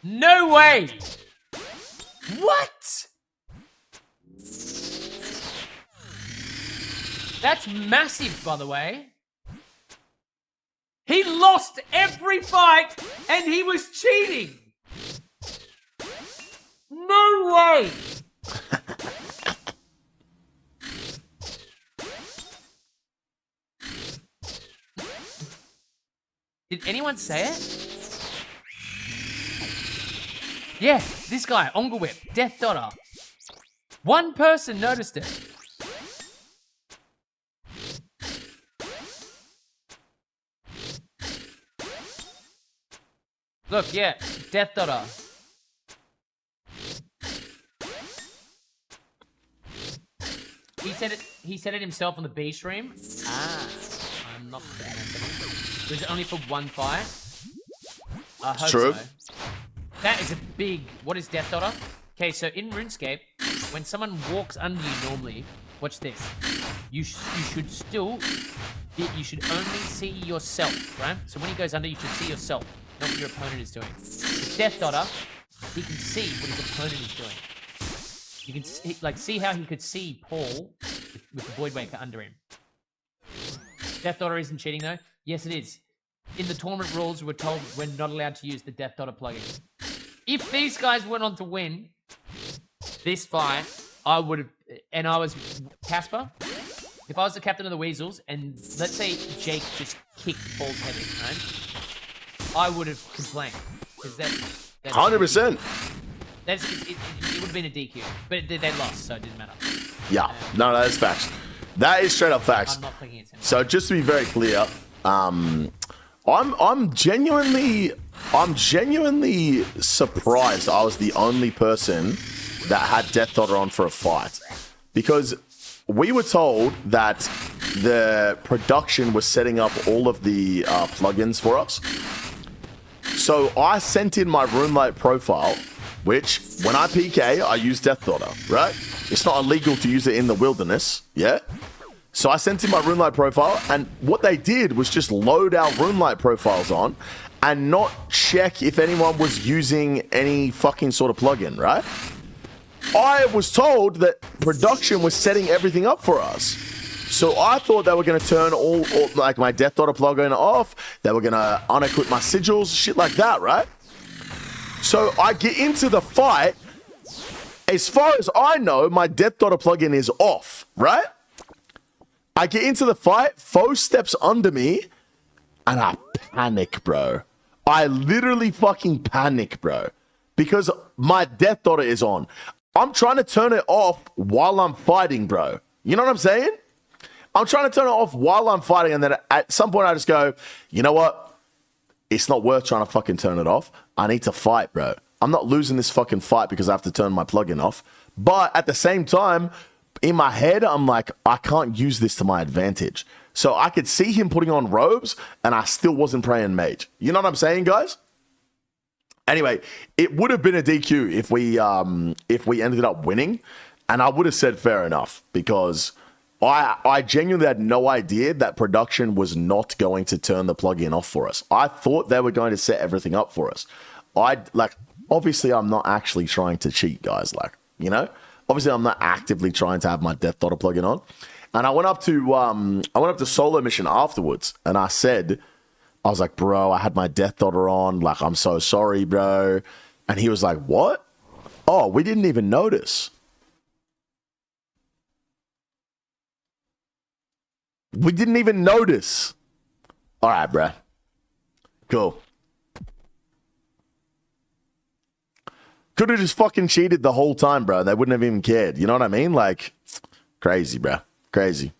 No way! What? That's massive, by the way. He lost every fight and he was cheating. No way! Did anyone say it? Yeah, this guy, Ongle Whip, Death Dotter. One person noticed it. Look, yeah, Death Dotter. He said it himself on the B stream. Ah, I'm not saying it. Was it only for one fight? I hope True. so. That is a big... What is Death Dotter? Okay, so in RuneScape, when someone walks under you normally, watch this. You should still... You should only see yourself, right? So when he goes under, you should see yourself, not what your opponent is doing. With Death Dotter, he can see what his opponent is doing. You can see, see how he could see Paul with the Voidwaker under him. Death Dotter isn't cheating though. Yes, it is. In the tournament rules, we're told we're not allowed to use the Death Dotter plugin. If these guys went on to win this fight, I would have, and I was Casper. If I was the captain of the Weasels, and let's say Jake just kicked Paul's head in, right? I would have complained. Because that's 100%. It would have been a DQ, but they lost, so it didn't matter. Yeah, no, that is facts. That is straight up facts. I'm not thinking it's him. So just to be very clear, I'm genuinely surprised I was the only person that had Death Dotter on for a fight, because we were told that the production was setting up all of the plugins for us. So I sent in my RuneLite profile, which when I PK, I use Death Dotter, right? It's not illegal to use it in the wilderness, yeah? So I sent in my RuneLite profile, and what they did was just load our RuneLite profiles on and not check if anyone was using any fucking sort of plugin, right? I was told that production was setting everything up for us. So I thought they were going to turn all like my Death Dotter plugin off. They were going to unequip my sigils, shit like that, right? So I get into the fight. As far as I know, my Death Dotter plugin is off, right? I get into the fight, Foe steps under me, and I panic, bro. I literally fucking panic, bro. Because my Death Dotter is on. I'm trying to turn it off while I'm fighting, bro. You know what I'm saying? I'm trying to turn it off while I'm fighting, and then at some point I just go, you know what? It's not worth trying to fucking turn it off. I need to fight, bro. I'm not losing this fucking fight because I have to turn my plugin off. But at the same time, in my head, I'm like, I can't use this to my advantage. So I could see him putting on robes, and I still wasn't praying mage. You know what I'm saying, guys? Anyway, it would have been a DQ if we ended up winning, and I would have said fair enough, because I genuinely had no idea that production was not going to turn the plugin off for us. I thought they were going to set everything up for us. Obviously, I'm not actually trying to cheat, guys. Obviously, I'm not actively trying to have my Death Dotter plugin on. And I went up to solo mission afterwards, and I was like, bro, I had my Death Dotter on. Like, I'm so sorry, bro. And he was like, what? Oh, we didn't even notice. We didn't even notice. All right, bro. Cool. Could have just fucking cheated the whole time, bro. They wouldn't have even cared. You know what I mean? Like, crazy, bro. Crazy.